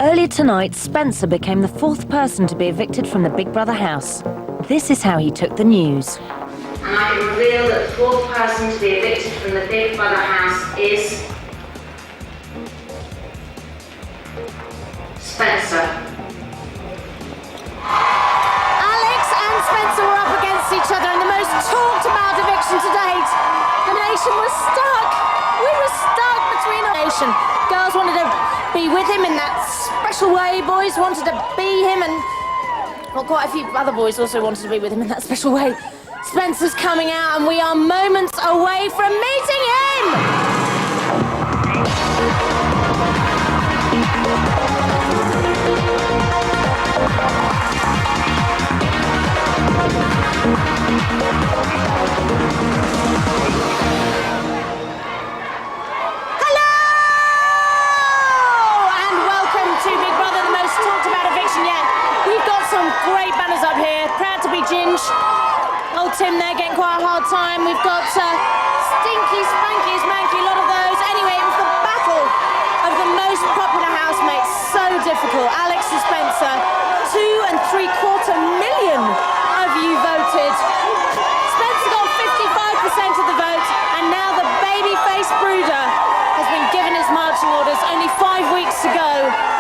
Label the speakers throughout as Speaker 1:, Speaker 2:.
Speaker 1: Earlier tonight, Spencer became the fourth person to be evicted from the Big Brother house. This is how he took the news.
Speaker 2: And I can reveal that the fourth person to be evicted from the Big Brother house is Spencer.
Speaker 3: Alex and Spencer were up against each other in the most talked about eviction to date. The nation was stuck. We were stuck between a nation. Girls wanted to be with him in that special way. Boys wanted to be him, and well, quite a few other boys also wanted to be with him in that special way. Spencer's coming out, and we are moments away from meeting him! Great banners up here. Proud to be Ginge. Old Tim there getting quite a hard time. We've got Stinky, Spanky, Smanky, a lot of those. Anyway, it was the battle of the most popular housemates. So difficult. Alex and Spencer, 2.75 million of you voted. Spencer got 55% of the vote, and now the baby-faced brooder has been given his marching orders. Only 5 weeks to go,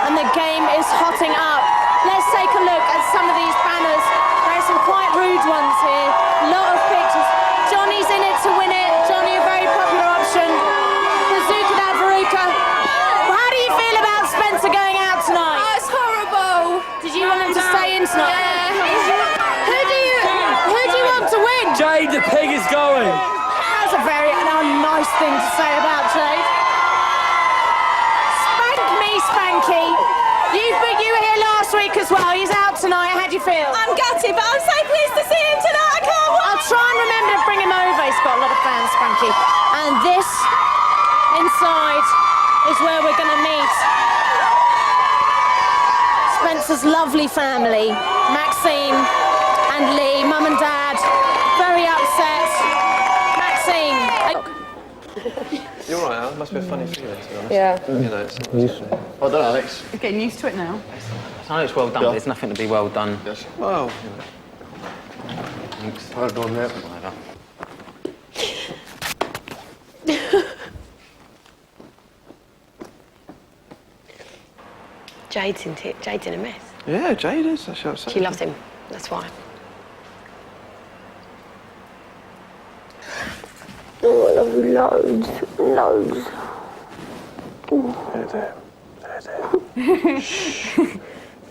Speaker 3: and the game is hotting up. Let's take a look at some of these banners. There are some quite rude ones here. A lot of pictures. Johnny's in it to win it. Johnny, a very popular option. Bazooka that Veruca. Well, how do you feel about Spencer going out tonight?
Speaker 4: Oh, it's horrible.
Speaker 3: Did you want him to stay in tonight?
Speaker 4: Yeah.
Speaker 3: Who do you want to win?
Speaker 5: Jade the pig is going.
Speaker 3: That's a very nice thing to say about Jade. Spank me, Spanky. You were here last week as well. He's out tonight. How do you feel?
Speaker 4: I'm gutted, but I'm so pleased to see him tonight. I can't wait.
Speaker 3: I'll try and remember to bring him over. He's got a lot of fans, Spanky. And this inside is where we're going to meet Spencer's lovely family, Maxine and Lee, mum and dad, very upset. Maxine.
Speaker 6: You're right, Al. Must be a funny feeling, to be honest.
Speaker 4: Yeah.
Speaker 6: You know, it's well done, Alex.
Speaker 4: You're getting used to it now.
Speaker 5: I know it's well done,
Speaker 6: Yeah.
Speaker 5: but there's nothing to be well done.
Speaker 6: Yes. Well,
Speaker 5: Thanks.
Speaker 6: well done there.
Speaker 5: Whatever.
Speaker 7: Jade's in a mess.
Speaker 6: Yeah, Jade is. That's what I'm saying.
Speaker 7: She loves him, that's why.
Speaker 8: Oh, I love you loads.
Speaker 6: There. Shh.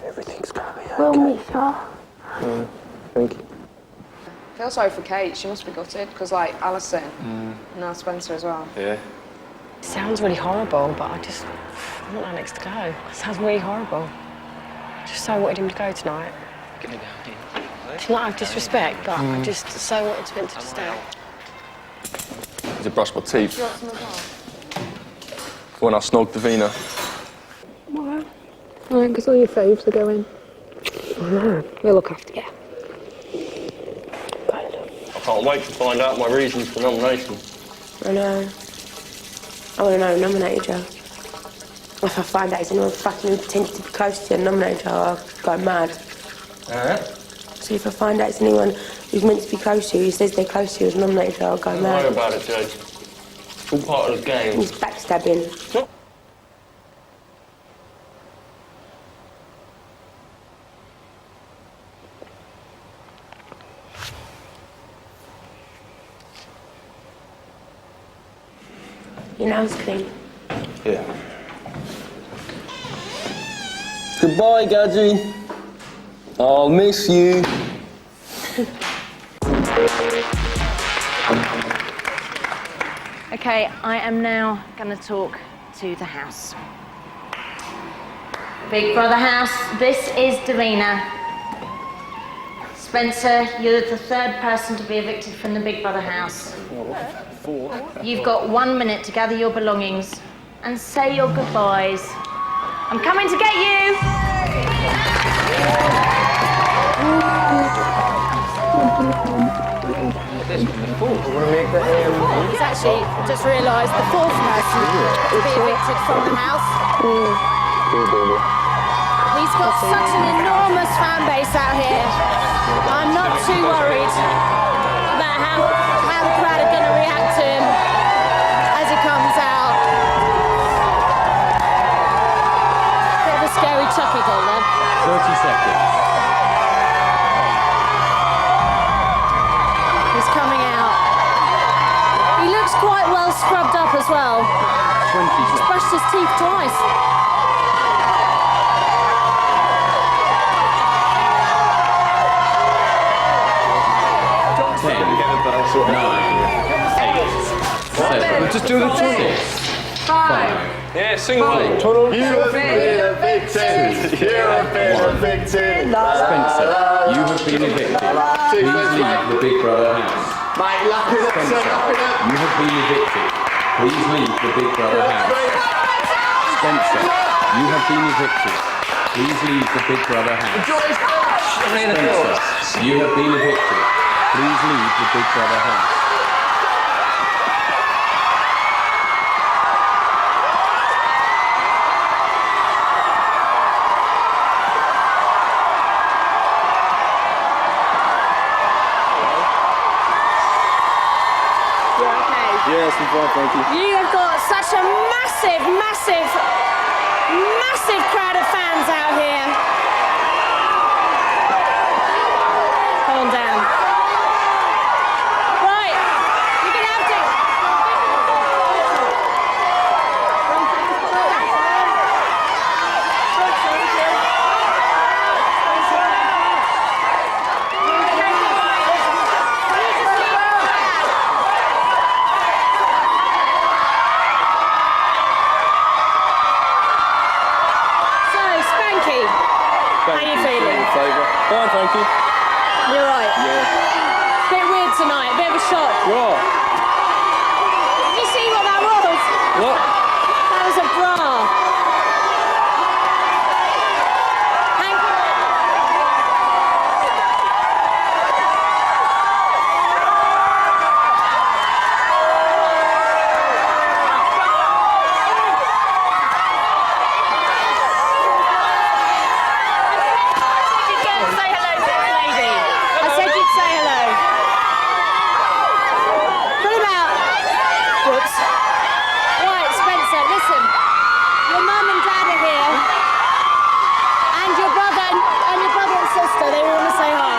Speaker 6: Everything's gonna be okay.
Speaker 8: Well, Misha.
Speaker 6: Thank you.
Speaker 4: I feel sorry for Kate. She must be gutted because, like, Alison and now Spencer as well.
Speaker 6: Yeah.
Speaker 7: It sounds really horrible, but I want Alex to go. It sounds really horrible. I just so wanted him to go tonight.
Speaker 5: Gonna go in.
Speaker 7: It's not out of disrespect, but I just so wanted Spencer to stay.
Speaker 9: I need to brush my teeth. When I snog Davina.
Speaker 8: Why? No, because all your faves are going. We'll look after you.
Speaker 9: I can't wait to find out my reasons for nomination.
Speaker 7: I know. I want to know who nominated you. If I find out he's anyone fucking who pretended to be close to you and nominated you, I'll go mad. So if I find out it's anyone who's meant to be close to you, who says they're close to you, and nominated you, I'll go
Speaker 9: Don't
Speaker 7: mad.
Speaker 9: worry about it, Jade. It's all part of the game.
Speaker 7: He's backstabbing. Your nails clean.
Speaker 9: Yeah. Goodbye, Gadgy. I'll miss you.
Speaker 1: Okay, I am now going to talk to the house. Big Brother house, this is Davina. Spencer, you're the third person to be evicted from the Big Brother house. You've got 1 minute to gather your belongings and say your goodbyes. I'm coming to get you!
Speaker 3: He's actually just realised the fourth person to be evicted from the house. He's got such an enormous fan base out here. I'm not too worried about how the crowd are going to react to him as he comes out. Bit of a scary chucky goal then.
Speaker 5: 30 seconds.
Speaker 3: He's coming out. He looks quite well scrubbed up as well.
Speaker 5: 20
Speaker 3: He's
Speaker 5: seconds.
Speaker 3: brushed his teeth twice.
Speaker 5: We'll just do the 6.
Speaker 6: 5. Yeah, sing along.
Speaker 5: Total.
Speaker 10: You've been evicted. You've been evicted.
Speaker 5: Spencer, you have been evicted. Please leave the Big Brother house.
Speaker 10: Mate, lap it up,
Speaker 5: Spencer, you have been evicted. Please leave the Big Brother house. Spencer, you have been evicted. Please leave the Big Brother house. Spencer, you have been evicted. Please leave the Big Brother house.
Speaker 6: Yes, I'm fine, thank you.
Speaker 3: You have got such a massive, massive, massive crowd of fans out here. Calm down. Right, you're going to have to... So, Spanky, how are you feeling?
Speaker 6: Fine, thank you.
Speaker 3: You're right.
Speaker 6: Yeah.
Speaker 3: It's a bit weird tonight, a bit of a shock.
Speaker 6: What?
Speaker 3: Did you see what that was?
Speaker 6: What?
Speaker 3: That was a bra. Hang Say hello to this lady. I said you'd say hello. What about... Whoops. Right, Spencer, listen. Your mum and dad are here. And your brother and sister, they all want to say hi.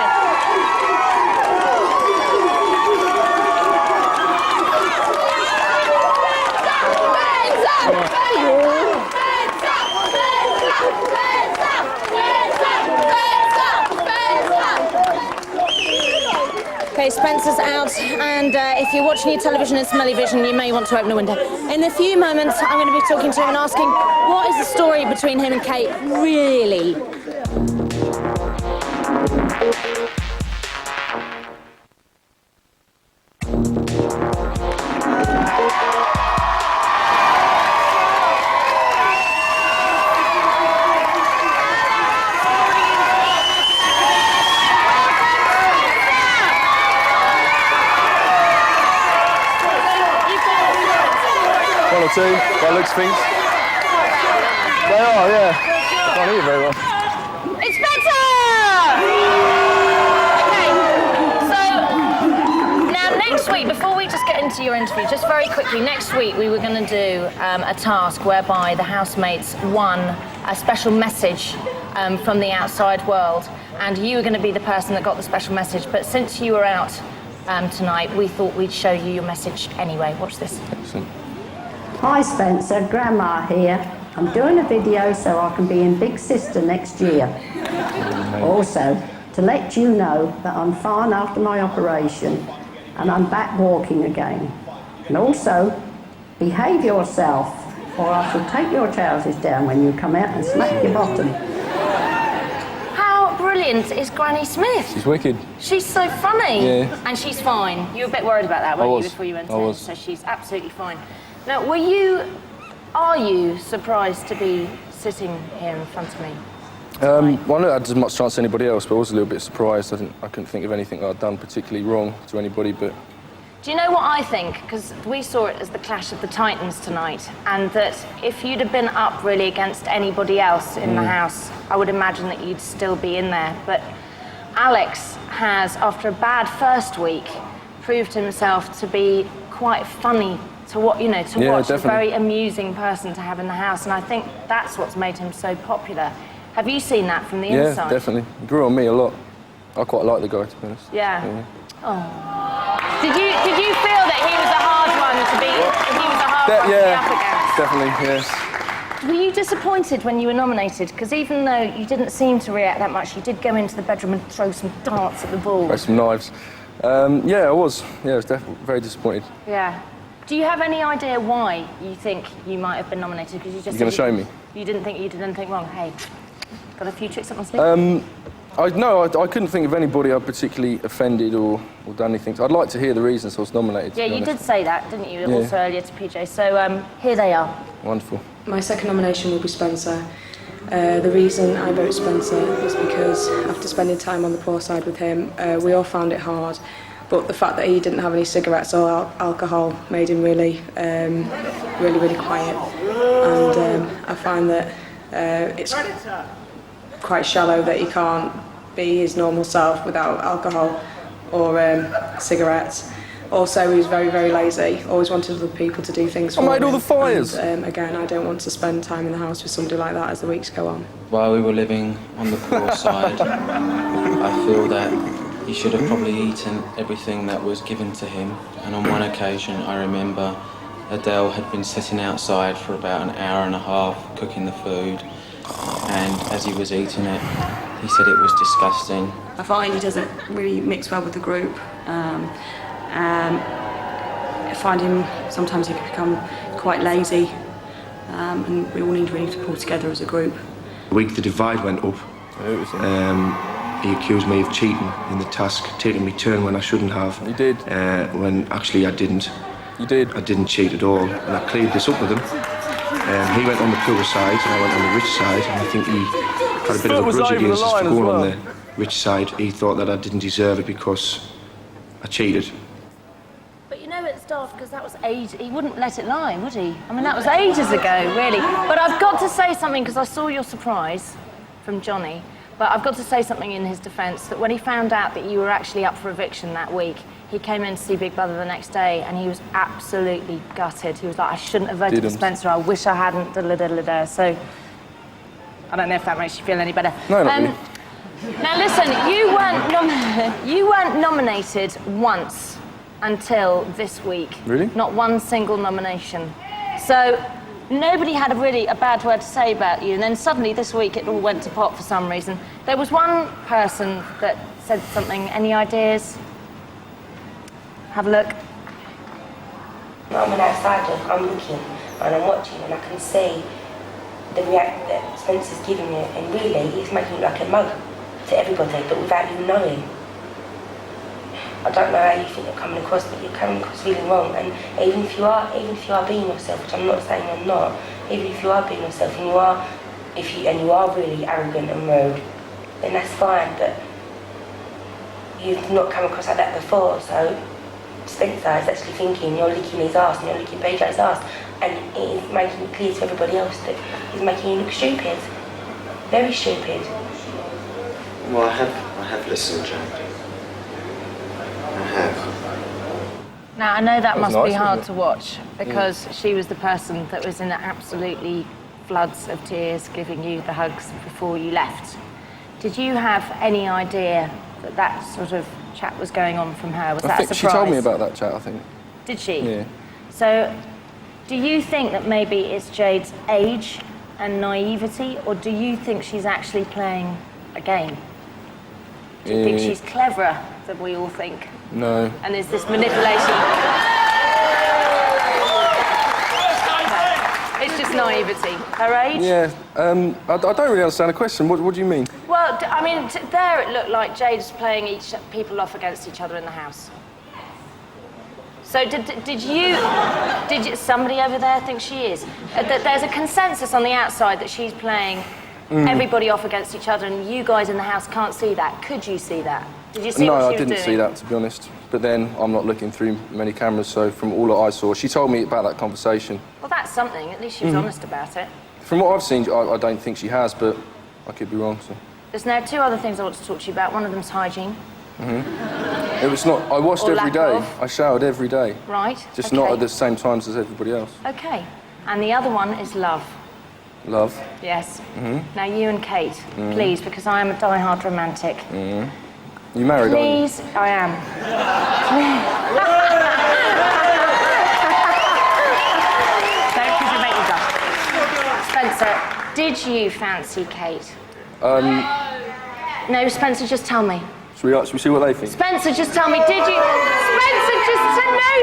Speaker 3: Okay, Spencer's out, and if you're watching your television in smelly vision, you may want to open a window. In a few moments, I'm going to be talking to him and asking, what is the story between him and Kate, really?
Speaker 6: One or two, by looks things. They are, yeah. I can't hear very well.
Speaker 3: It's Spencer! Okay, so now next week, before we just get into your interview, just very quickly, next week we were going to do a task whereby the housemates won a special message from the outside world, and you were going to be the person that got the special message, but since you were out tonight, we thought we'd show you your message anyway. Watch this.
Speaker 6: Excellent.
Speaker 11: Hi Spencer, Grandma here. I'm doing a video so I can be in Big Sister next year. Also, to let you know that I'm fine after my operation and I'm back walking again. And also, behave yourself or I shall take your trousers down when you come out and smack your bottom.
Speaker 3: How brilliant is Granny Smith?
Speaker 6: She's wicked.
Speaker 3: She's so funny.
Speaker 6: Yeah.
Speaker 3: And she's fine. You were a bit worried about that, weren't
Speaker 6: was.
Speaker 3: you, before you went
Speaker 6: I
Speaker 3: in?
Speaker 6: was.
Speaker 3: So she's absolutely fine. Now, are you surprised to be sitting here in front of me?
Speaker 6: Well, I had as much chance as anybody else, but I was a little bit surprised. I couldn't think of anything that I'd done particularly wrong to anybody, but
Speaker 1: Do you know what I think? Because we saw it as the clash of the Titans tonight, and that if you'd have been up really against anybody else in the house, I would imagine that you'd still be in there. But Alex has, after a bad first week, proved himself to be quite funny to watch, watch.
Speaker 6: Definitely.
Speaker 1: A very amusing person to have in the house, and I think that's what's made him so popular. Have you seen that from the inside?
Speaker 6: Yeah, definitely. He grew on me a lot. I quite like the guy, to be honest.
Speaker 1: Yeah. Oh. Did you feel that he was a hard one to be? He was a hard one to be up against?
Speaker 6: Definitely, yes.
Speaker 1: Were you disappointed when you were nominated? Because even though you didn't seem to react that much, you did go into the bedroom and throw some darts at the ball.
Speaker 6: Throw some knives. Yeah, I was. Yeah, I was definitely very disappointed.
Speaker 1: Yeah. Do you have any idea why you think you might have been nominated? Because you just.
Speaker 6: You're going to show me?
Speaker 1: You didn't think you did anything wrong. Hey, got a few tricks up my sleeve.
Speaker 6: I couldn't think of anybody I particularly offended or done anything. I'd like to hear the reasons I was nominated.
Speaker 1: Yeah, you did say that, didn't you? Also earlier to PJ. So here they are.
Speaker 6: Wonderful.
Speaker 12: My second nomination will be Spencer. The reason I vote Spencer is because after spending time on the poor side with him, we all found it hard. But the fact that he didn't have any cigarettes or alcohol made him really quiet. And I find that it's quite shallow that he can't be his normal self without alcohol or cigarettes. Also, he was very, very lazy, always wanted other people to do things for him.
Speaker 6: I made all the fires!
Speaker 12: And, again, I don't want to spend time in the house with somebody like that as the weeks go on.
Speaker 13: While we were living on the poor side, I feel that he should have probably eaten everything that was given to him. And on one occasion, I remember Adele had been sitting outside for about an hour and a half cooking the food. And as he was eating it, he said it was disgusting.
Speaker 14: I find he doesn't really mix well with the group. I find him, sometimes he can become quite lazy, and we all need really to pull together as a group.
Speaker 15: The week the divide went up, he accused me of cheating in the task, taking me turn when I shouldn't have.
Speaker 6: You did.
Speaker 15: When actually I didn't.
Speaker 6: You did.
Speaker 15: I didn't cheat at all, and I cleared this up with him. He went on the poor side and I went on the rich side, and I think he had a bit of a grudge against us for going on the rich side. He thought that I didn't deserve it because I cheated.
Speaker 1: But you know it's daft because that was ages. He wouldn't let it lie, would he? I mean, that was ages ago, really. But I've got to say something because I saw your surprise from Johnny. But I've got to say something in his defence, that when he found out that you were actually up for eviction that week, he came in to see Big Brother the next day and he was absolutely gutted. He was like, I shouldn't have voted for Spencer, I wish I hadn't, da-da-da-da-da. So, I don't know if that makes you feel any better.
Speaker 6: No, not really.
Speaker 1: Now listen, you weren't nominated once until this week.
Speaker 6: Really?
Speaker 1: Not one single nomination. So, nobody had a bad word to say about you, and then suddenly this week it all went to pot for some reason. There was one person that said something. Any ideas? Have a look.
Speaker 16: I'm outside, I'm looking and I'm watching and I can see the react that Spencer's giving it, and really he's making it like a mug to everybody, but without you knowing. I don't know how you think you're coming across, but you're coming across feeling wrong. And even if you are being yourself, which I'm not saying I'm not, even if you are being yourself and you are really arrogant and rude, then that's fine. But you've not come across like that before, so Spencer is actually thinking you're licking his ass and you're licking PJ's ass, and it is making it clear to everybody else that he's making you look stupid, very stupid.
Speaker 17: Well, I have listened, Jack. I have.
Speaker 1: Now, I know that must
Speaker 6: nice,
Speaker 1: be hard
Speaker 6: wasn't
Speaker 1: to watch, because she was the person that was in absolutely floods of tears giving you the hugs before you left. Did you have any idea that that sort of chat was going on from her? Was that a surprise?
Speaker 6: She told me about that chat, I think.
Speaker 1: Did she?
Speaker 6: Yeah.
Speaker 1: So, do you think that maybe it's Jade's age and naivety, or do you think she's actually playing a game? Do you think she's cleverer than we all think?
Speaker 6: No.
Speaker 1: And is this manipulation? It's just naivety. Her age?
Speaker 6: Yeah. I don't really understand the question. What do you mean?
Speaker 1: Well, I mean, there it looked like Jade's playing people off against each other in the house. So did somebody over there think she is? There's a consensus on the outside that she's playing everybody off against each other, and you guys in the house can't see that. Could you see that? Did you see
Speaker 15: No,
Speaker 1: what she
Speaker 15: I
Speaker 1: was
Speaker 15: didn't
Speaker 1: doing?
Speaker 15: see that, to be honest. But then I'm not looking through many cameras, so from all that I saw, she told me about that conversation.
Speaker 1: Well, that's something. At least she was honest about it.
Speaker 15: From what I've seen, I don't think she has, but I could be wrong. So.
Speaker 1: There's now 2 other things I want to talk to you about. One of them's hygiene.
Speaker 15: It was not. I washed
Speaker 1: Or
Speaker 15: every
Speaker 1: lack
Speaker 15: day.
Speaker 1: of.
Speaker 15: I showered every day.
Speaker 1: Right.
Speaker 15: Just
Speaker 1: okay.
Speaker 15: not at the same times as everybody else.
Speaker 1: Okay. And the other one is love.
Speaker 15: Love.
Speaker 1: Yes. Now, you and Kate, please, because I am a die-hard romantic.
Speaker 15: You married, aren't you?
Speaker 1: Please, I am. Don't because you make me laugh. Spencer, did you fancy Kate? No, Spencer, just tell me.
Speaker 15: Should we see what they think?
Speaker 1: Spencer, just tell me, did you... Spencer,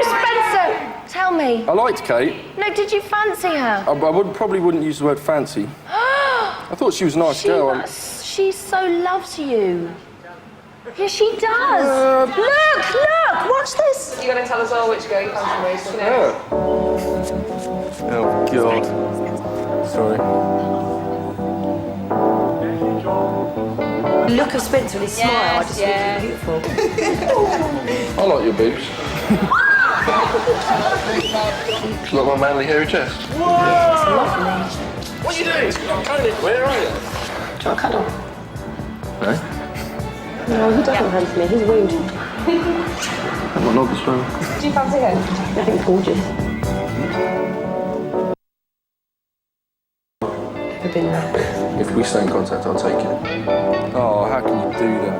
Speaker 1: Spencer, tell me.
Speaker 15: I liked Kate.
Speaker 1: No, did you fancy her?
Speaker 15: I probably wouldn't use the word fancy. I thought she was a nice girl.
Speaker 1: She so loves you. Yeah, she does. Look, watch this.
Speaker 4: You're going to tell us all which girl you fancy most,
Speaker 15: Oh, God. Sorry.
Speaker 18: Look at Spencer and his smile, I just think he's beautiful.
Speaker 6: I like your boobs. It's like my manly hairy chest.
Speaker 18: Whoa!
Speaker 6: What are you doing? Where are you?
Speaker 18: Do you want a cuddle?
Speaker 6: No?
Speaker 18: No, he doesn't fancy me, he's rude.
Speaker 6: I'm not the strong.
Speaker 4: Do you fancy him?
Speaker 18: I think he's gorgeous. Never been there.
Speaker 6: If we stay in contact, I'll take you.
Speaker 15: Oh, how can you do that?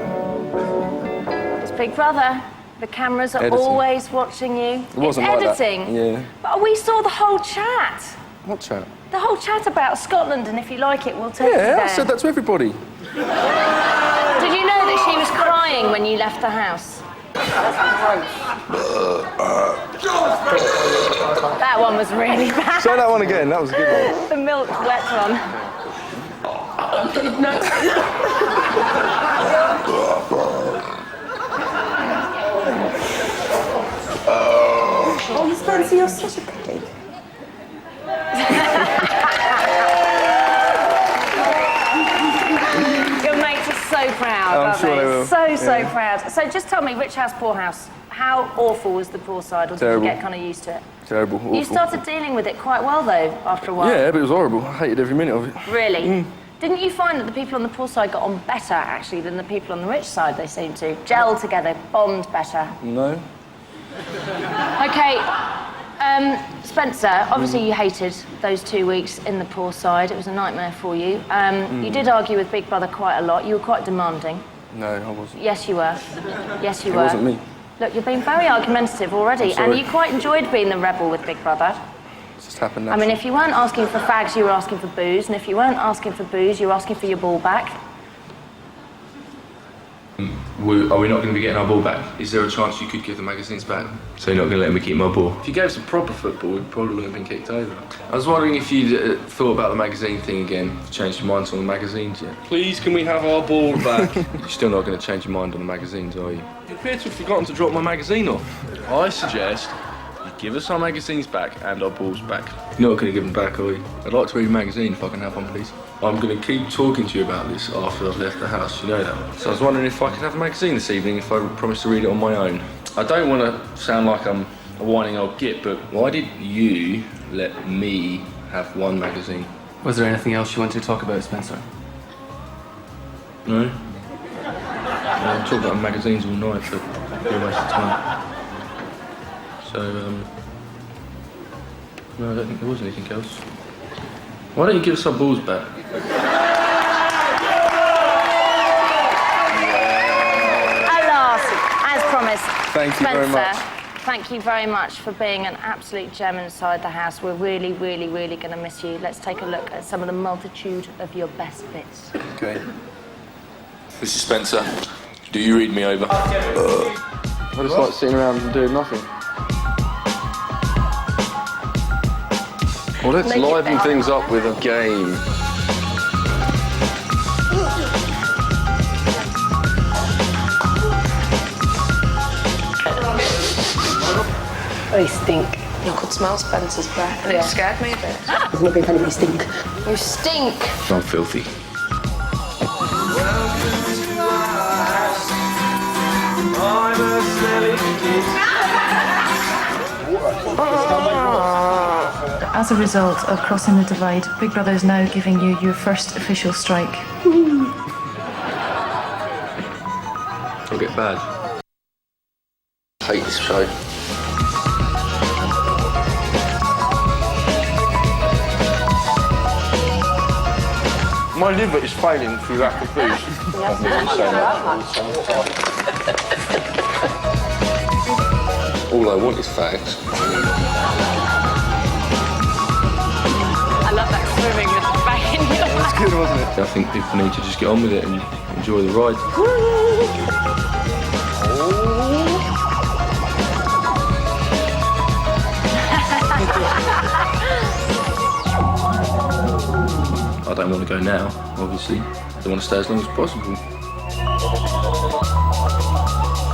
Speaker 1: It's Big Brother. The cameras are
Speaker 15: Editing.
Speaker 1: always watching you.
Speaker 15: It wasn't
Speaker 1: it's
Speaker 15: like that.
Speaker 1: editing.
Speaker 15: Yeah.
Speaker 1: But we saw the whole chat.
Speaker 15: What chat?
Speaker 1: The whole chat about Scotland, and if you like it, we'll take you
Speaker 15: Yeah,
Speaker 1: there.
Speaker 15: I said that to everybody.
Speaker 1: Did you know that she was crying when you left the house? That one was really bad.
Speaker 15: Say that one again, that was a good one.
Speaker 1: The milk wet one.
Speaker 18: Oh, Spencer, you're such a piggy.
Speaker 1: Your mates are so proud,
Speaker 15: I'm
Speaker 1: aren't
Speaker 15: sure they will.
Speaker 1: So
Speaker 15: Yeah.
Speaker 1: proud. So just tell me, rich house, poor house, how awful was the poor side, or did
Speaker 15: Terrible.
Speaker 1: you get kind of used to it?
Speaker 15: Terrible, awful.
Speaker 1: You started dealing with it quite well, though, after a while.
Speaker 15: Yeah, but it was horrible. I hated every minute of it.
Speaker 1: Really? Didn't you find that the people on the poor side got on better, actually, than the people on the rich side? They seemed to gel together, bond better.
Speaker 15: No.
Speaker 1: Okay, Spencer, obviously you hated those 2 weeks in the poor side. It was a nightmare for you. You did argue with Big Brother quite a lot. You were quite demanding.
Speaker 15: No, I wasn't.
Speaker 1: Yes, you were. Yes, you were.
Speaker 15: It wasn't me.
Speaker 1: Look, you've been very argumentative already,
Speaker 15: I'm
Speaker 1: and
Speaker 15: sorry.
Speaker 1: you quite enjoyed being the rebel with Big Brother.
Speaker 15: It just happened
Speaker 1: I mean,
Speaker 15: naturally.
Speaker 1: if you weren't asking for fags, you were asking for booze, and if you weren't asking for booze, you were asking for your ball back.
Speaker 5: Are we not going to be getting our ball back? Is there a chance you could give the magazines back? So you're not going to let me keep my ball? If you gave us a proper football, we probably wouldn't have been kicked over. I was wondering if you'd thought about the magazine thing again, changed your mind on the magazines yet?
Speaker 6: Please, can we have our ball back?
Speaker 5: You're still not going to change your mind on the magazines, are you?
Speaker 6: You appear to have forgotten to drop my magazine off. I suggest you give us our magazines back and our balls back.
Speaker 5: You're not going to give them back, are you? I'd like to read a magazine if I can have one, please. I'm going to keep talking to you about this after I've left the house, you know that. So I was wondering if I could have a magazine this evening if I promise to read it on my own. I don't want to sound like I'm a whining old git, but why did you let me have one magazine?
Speaker 13: Was there anything else you wanted to talk about, Spencer?
Speaker 5: No? I'll talk about magazines all night, but it'll be a waste of time. So, no, I don't think there was anything else. Why don't you give us our balls back?
Speaker 1: At last, as promised.
Speaker 15: Thank you very much.
Speaker 1: Spencer, thank you very much for being an absolute gem inside the house. We're really, really, really going to miss you. Let's take a look at some of the multitude of your best bits.
Speaker 15: Okay.
Speaker 5: This is Spencer. Do you read me over?
Speaker 6: I just like sitting around and doing nothing. Well, let's
Speaker 1: Make it
Speaker 6: liven
Speaker 1: better.
Speaker 6: things up with a game.
Speaker 18: Oh, you stink.
Speaker 4: I could smell Spencer's breath and it scared me a bit.
Speaker 18: There's nothing funny, you stink.
Speaker 1: You stink.
Speaker 5: I'm filthy.
Speaker 19: As a result of crossing the divide, Big Brother is now giving you your first official strike.
Speaker 5: I'll get bad. I hate this show.
Speaker 6: My liver is failing through lack of booze.
Speaker 5: All I want is facts.
Speaker 1: I love that swimming with the back in your
Speaker 5: That was good, wasn't it? I think people need to just get on with it and enjoy the ride. I don't want to go now, obviously. I want to stay as long as possible.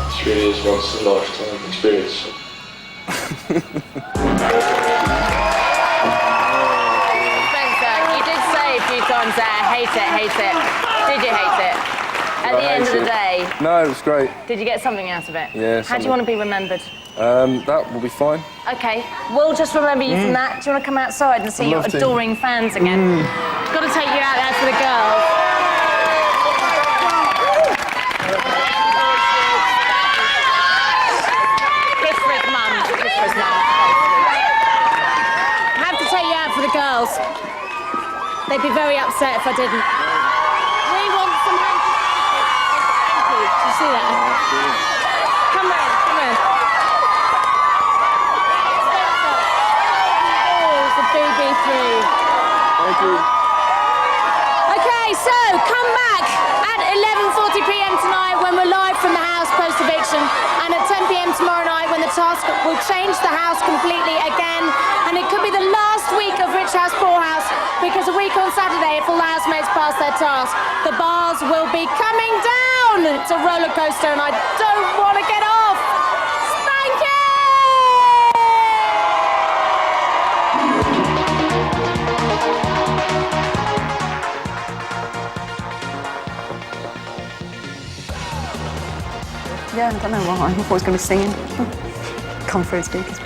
Speaker 5: This really is once in a lifetime experience.
Speaker 1: Spencer, you did say a few times there, hate it, hate it. Did you hate it? At the end of the day,
Speaker 6: No, it was great.
Speaker 1: did you get something out of it?
Speaker 6: Yeah,
Speaker 1: How do you want to be remembered?
Speaker 6: That will be fine.
Speaker 1: Okay, we'll just remember you from that. Do you want to come outside and see
Speaker 6: I'd
Speaker 1: your
Speaker 6: love to.
Speaker 1: adoring fans again? Got to take you out there for the girls. Kiss for his mum. Kiss for his mum.
Speaker 3: I have to take you out for the girls. They'd be very upset if I didn't. We want some hands. Thank you. Did you see that? Come round, come round. The BB3.
Speaker 6: Thank you.
Speaker 3: Okay, so come back at 11:40 p.m. tonight when we're live from the house post-eviction, and at 10 p.m. tomorrow night when the task will change the house completely again, and it could be the last week of Rich House Poor House, because a week on Saturday, if all the housemates pass their task, the bars will be coming down. It's a roller coaster, and I don't want to get off. Spanky!
Speaker 14: Yeah, I don't know why. I thought I was going to be singing. Come through speakers.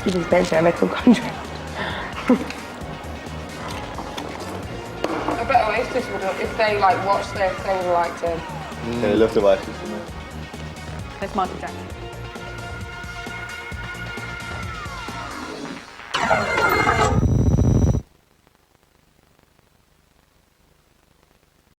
Speaker 18: You just bench our record country.
Speaker 4: I bet Oasis would have, if they like watched this, they would have liked it.
Speaker 10: Yeah, they love the Oasis, don't they?
Speaker 14: There's Michael Jackson.